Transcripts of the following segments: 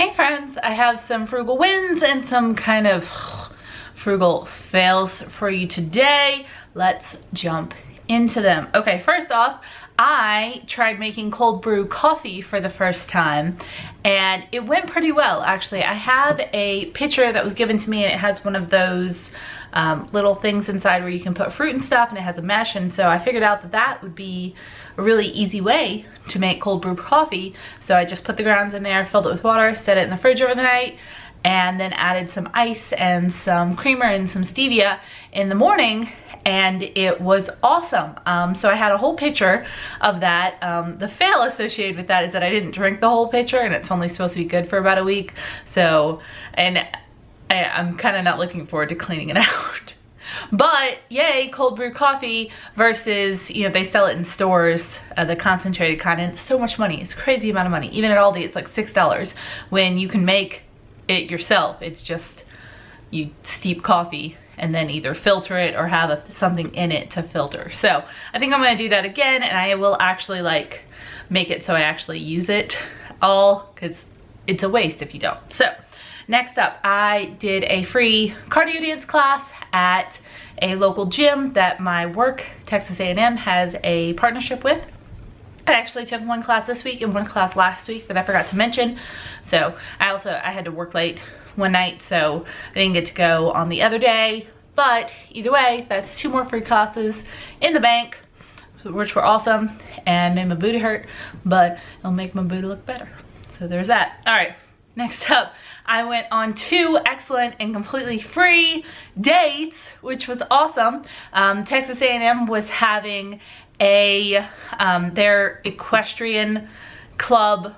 Hey friends, I have some frugal wins and some kind of frugal fails for you today. Let's jump into them. Okay, first off, I tried making cold brew coffee for the first time and it went pretty well actually. I have a pitcher that was given to me and it has one of those little things inside where you can put fruit and stuff, and it has a mesh, and so I figured out that that would be a really easy way to make cold brew coffee. So I just put the grounds in there, filled it with water, set it in the fridge over the night, and then added some ice and some creamer and some stevia in the morning, and it was awesome. So I had a whole pitcher of that. The fail associated with that is that I didn't drink the whole pitcher, and it's only supposed to be good for about a week. So, and I'm kind of not looking forward to cleaning it out. But yay, cold brew coffee versus, you know, they sell it in stores, the concentrated kind, and it's so much money. It's a crazy amount of money. Even at Aldi, it's like $6 when you can make it yourself. It's just, you steep coffee and then either filter it or have something in it to filter. So I think I'm gonna do that again, and I will actually like make it so I actually use it all, because it's a waste if you don't. So next up, I did a free cardio dance class at a local gym that my work, Texas A&M, has a partnership with. I actually took one class this week and one class last week that I forgot to mention. So I had to work late one night, so I didn't get to go on the other day. But either way, that's 2 more free classes in the bank, which were awesome and made my booty hurt, but it'll make my booty look better. So there's that. All right. Next up, I went on 2 excellent and completely free dates, which was awesome. Texas A&M was having their equestrian club.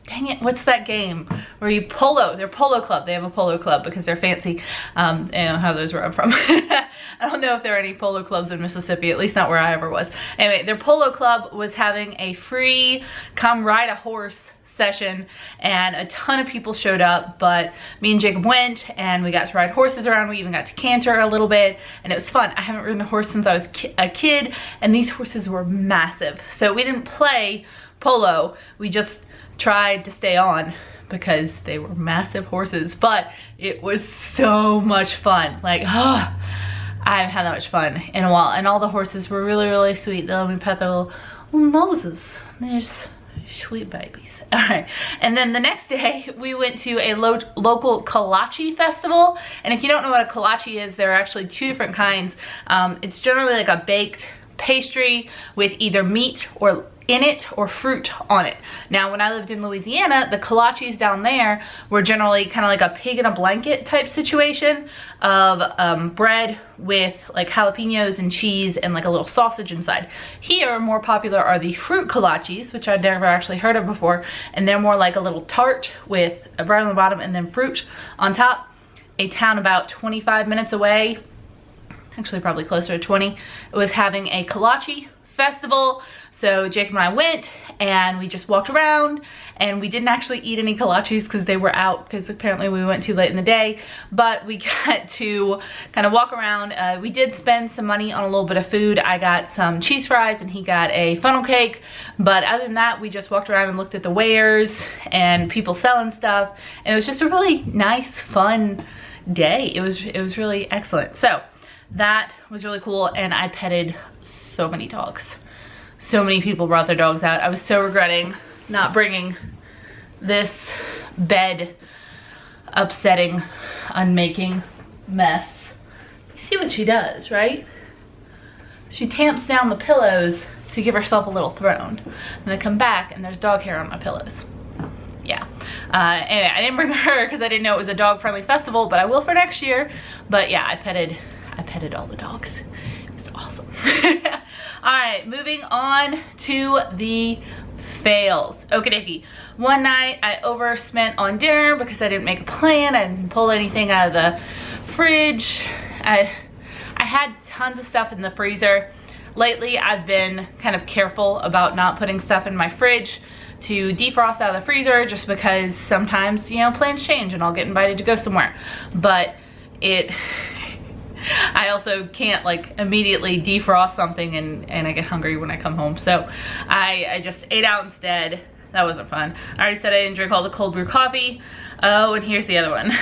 Dang it, what's that game where you their polo club. They have a polo club because they're fancy. I don't know how those where I'm from. I don't know if there are any polo clubs in Mississippi, at least not where I ever was. Anyway, their polo club was having a free come ride a horse session, and a ton of people showed up, but me and Jacob went and we got to ride horses around. We even got to canter a little bit, and it was fun. I haven't ridden a horse since I was a kid, and these horses were massive. So we didn't play polo, we just tried to stay on because they were massive horses, but it was so much fun. Like, I haven't had that much fun in a while, and all the horses were really, really sweet. They let me pet their little noses. They're just sweet babies. All right, and then the next day we went to a local kolache festival, and if you don't know what a kolache is, there are actually 2 different kinds. It's generally like a baked pastry with either meat or in it or fruit on it. Now, when I lived in Louisiana, the kolaches down there were generally kind of like a pig in a blanket type situation of bread with like jalapenos and cheese and like a little sausage inside. Here, more popular are the fruit kolaches, which I'd never actually heard of before, and they're more like a little tart with a bread on the bottom and then fruit on top. A town about 25 minutes away, actually probably closer to 20, it was having a kolache festival. So Jacob and I went and we just walked around, and we didn't actually eat any kolaches because they were out, because apparently we went too late in the day, but we got to kind of walk around. We did spend some money on a little bit of food. I got some cheese fries and he got a funnel cake, but other than that, we just walked around and looked at the wares and people selling stuff, and it was just a really nice, fun day. It was really excellent. So that was really cool, and I petted so many dogs. So many people brought their dogs out. I was so regretting not bringing this bed upsetting, unmaking mess. You see what she does, right? She tamps down the pillows to give herself a little throne. And I come back and there's dog hair on my pillows. Yeah. Anyway, I didn't bring her because I didn't know it was a dog-friendly festival, but I will for next year. But yeah, I petted all the dogs. It was awesome. All right, moving on to the fails. Okie dokie. One night I overspent on dinner because I didn't make a plan. I didn't pull anything out of the fridge. I had tons of stuff in the freezer. Lately, I've been kind of careful about not putting stuff in my fridge to defrost out of the freezer, just because sometimes, you know, plans change and I'll get invited to go somewhere. But I also can't like immediately defrost something and I get hungry when I come home. So I just ate out instead. that wasn't fun. I already said I didn't drink all the cold brew coffee. Oh, and here's the other one.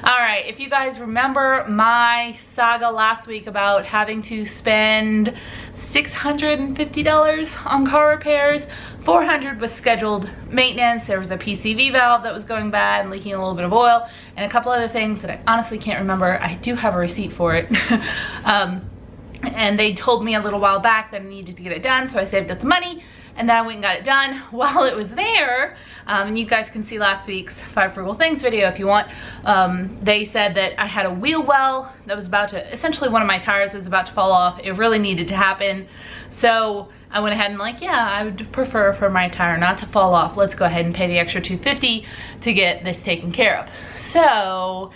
All right, if you guys remember my saga last week about having to spend $650 on car repairs, $400 was scheduled maintenance. There was a PCV valve that was going bad and leaking a little bit of oil, and a couple other things that I honestly can't remember. I do have a receipt for it. And they told me a little while back that I needed to get it done, so I saved up the money, and then I went and got it done. While it was there, and you guys can see last week's 5 Frugal Things video if you want, they said that I had a wheel well that was about to, essentially one of my tires was about to fall off. It really needed to happen. So I went ahead and like, yeah, I would prefer for my tire not to fall off. Let's go ahead and pay the extra $250 to get this taken care of. So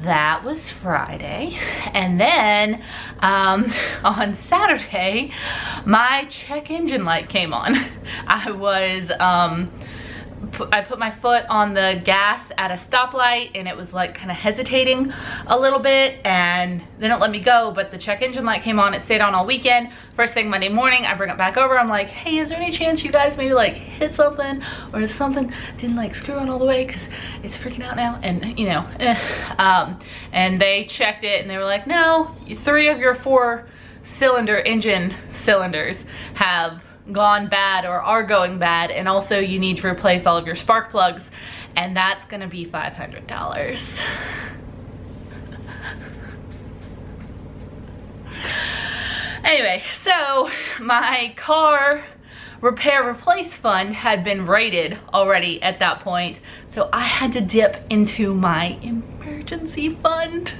that was Friday, and then on Saturday my check engine light came on. I put my foot on the gas at a stoplight, and it was like kind of hesitating a little bit, and they didn't let me go, but the check engine light came on. It stayed on all weekend. First thing Monday morning, I bring it back over. I'm like, hey, is there any chance you guys maybe like hit something, or is something didn't like screw on all the way because it's freaking out now? And you know, and they checked it, and they were like, no, 3 of your 4 cylinder engine cylinders have gone bad or are going bad, and also you need to replace all of your spark plugs, and that's gonna be $500. Anyway, so my car repair replace fund had been raided already at that point, so I had to dip into my emergency fund.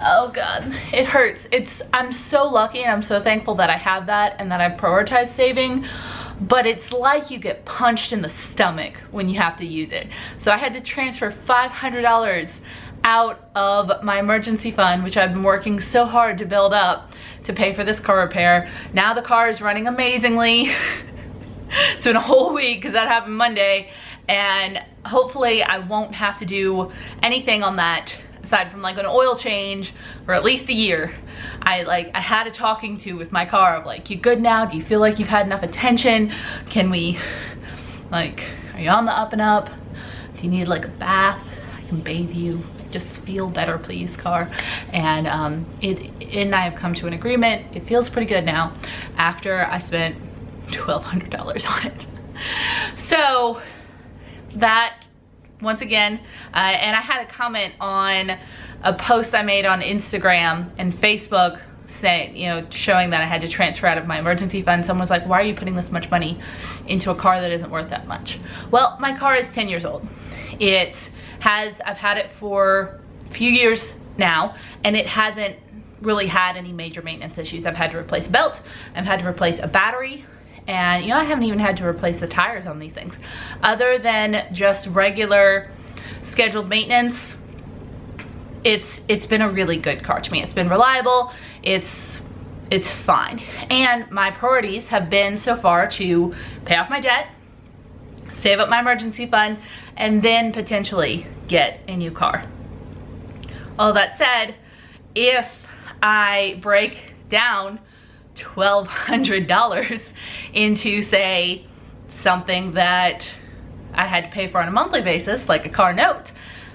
Oh God, it hurts. I'm so lucky and I'm so thankful that I have that and that I prioritize saving, but it's like you get punched in the stomach when you have to use it. So I had to transfer $500 out of my emergency fund, which I've been working so hard to build up to pay for this car repair. Now the car is running amazingly. It's been a whole week because that happened Monday, and hopefully I won't have to do anything on that aside from like an oil change for at least a year. I had a talking to with my car of like, you good now? Do you feel like you've had enough attention? Can we, like, are you on the up and up? Do you need like a bath? I can bathe you. Just feel better, please, car. And it and I have come to an agreement. It feels pretty good now after I spent $1,200 on it. So that, once again, and I had a comment on a post I made on Instagram and Facebook saying, you know, showing that I had to transfer out of my emergency fund. Someone was like, why are you putting this much money into a car that isn't worth that much? Well, my car is 10 years old. I've had it for a few years now, and it hasn't really had any major maintenance issues. I've had to replace a belt, I've had to replace a battery, and you know, I haven't even had to replace the tires on these things. Other than just regular scheduled maintenance, it's been a really good car to me. It's been reliable, it's fine. And my priorities have been so far to pay off my debt, save up my emergency fund, and then potentially get a new car. All that said, if I break down $1,200 into, say, something that I had to pay for on a monthly basis, like a car note,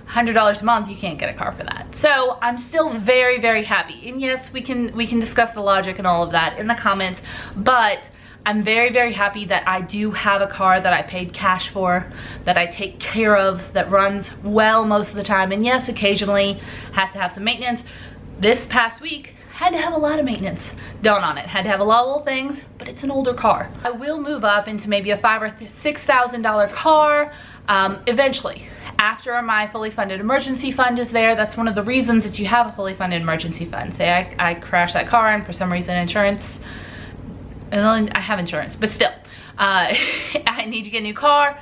$100 a month, you can't get a car for that. So I'm still very, very happy. And yes, we can discuss the logic and all of that in the comments, but I'm very, very happy that I do have a car that I paid cash for, that I take care of, that runs well most of the time, and yes, occasionally has to have some maintenance. This past week, had to have a lot of maintenance done on it. Had to have a lot of little things, but it's an older car. I will move up into maybe a $5,000 or $6,000 car eventually, after my fully funded emergency fund is there. That's one of the reasons that you have a fully funded emergency fund. Say I crash that car and for some reason insurance, and I have insurance, but still, I need to get a new car.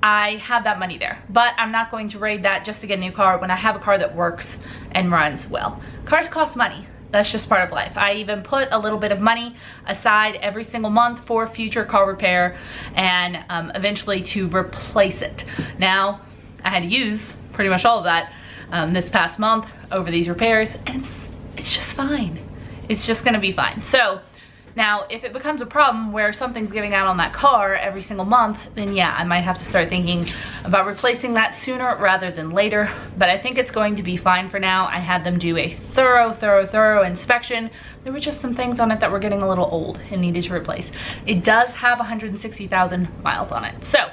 I have that money there, but I'm not going to raid that just to get a new car when I have a car that works and runs well. Cars cost money. That's just part of life. I even put a little bit of money aside every single month for future car repair and eventually to replace it. Now, I had to use pretty much all of that this past month over these repairs, and it's just fine. It's just gonna be fine. So Now, if it becomes a problem where something's giving out on that car every single month, then yeah, I might have to start thinking about replacing that sooner rather than later. But I think it's going to be fine for now. I had them do a thorough inspection. There were just some things on it that were getting a little old and needed to replace. It does have 160,000 miles on it. So,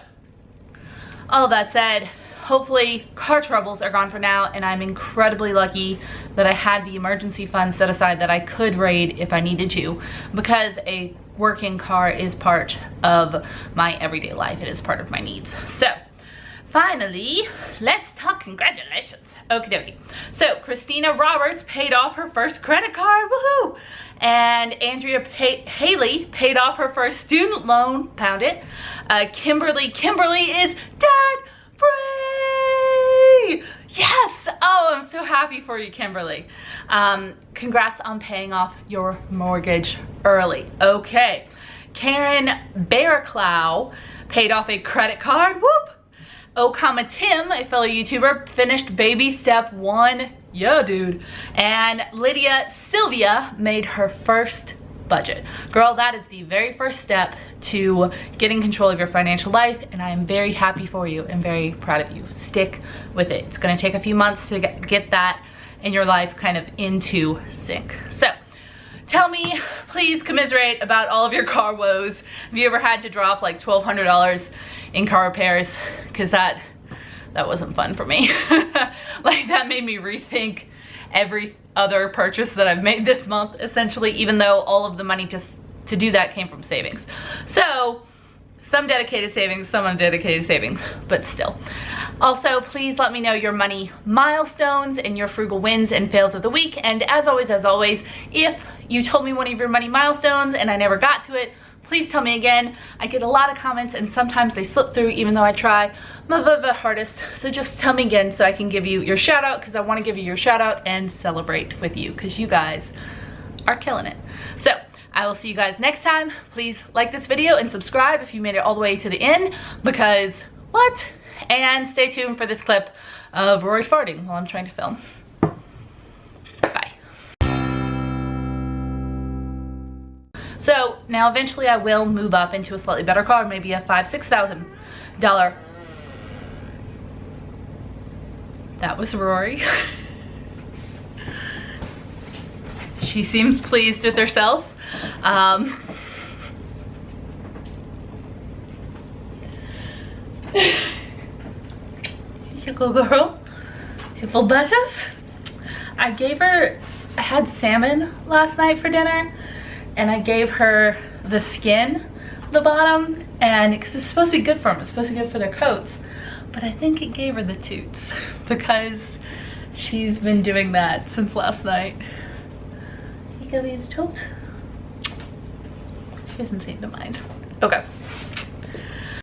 all that said, hopefully car troubles are gone for now, and I'm incredibly lucky that I had the emergency fund set aside that I could raid if I needed to, because a working car is part of my everyday life. It is part of my needs. So finally, let's talk congratulations. Okie dokie. So Christina Roberts paid off her first credit card, woohoo! And Andrea Haley paid off her first student loan, pound it. Kimberly is debt free! Yes! Oh, I'm so happy for you, Kimberly. Congrats on paying off your mortgage early. Okay. Karen Bearclow paid off a credit card, whoop! Tim, a fellow YouTuber, finished baby step 1. Yeah, dude. And Lydia Sylvia made her first budget. Girl, that is the very first step to getting control of your financial life, and I am very happy for you and very proud of you. Stick with it. It's gonna take a few months to get that in your life kind of into sync. So, tell me, please commiserate about all of your car woes. Have you ever had to drop like $1,200 in car repairs? Because that wasn't fun for me. Like, that made me rethink every other purchase that I've made this month, essentially, even though all of the money to do that came from savings. So, some dedicated savings, some undedicated savings, but still. Also, please let me know your money milestones and your frugal wins and fails of the week. And as always, if you told me one of your money milestones and I never got to it, please tell me again. I get a lot of comments and sometimes they slip through even though I try my hardest. So just tell me again so I can give you your shout out, because I want to give you your shout out and celebrate with you, because you guys are killing it. So I will see you guys next time. Please like this video and subscribe if you made it all the way to the end, because what? And stay tuned for this clip of Rory farting while I'm trying to film. Bye. So now eventually I will move up into a slightly better car, maybe a $5,000-$6,000. That was Rory. She seems pleased with herself. You go, girl. Do you feel better? I had salmon last night for dinner, and I gave her the skin, the bottom, and because it's supposed to be good for them, it's supposed to be good for their coats, but I think it gave her the toots because she's been doing that since last night. You gonna be the toot? She doesn't seem to mind. Okay.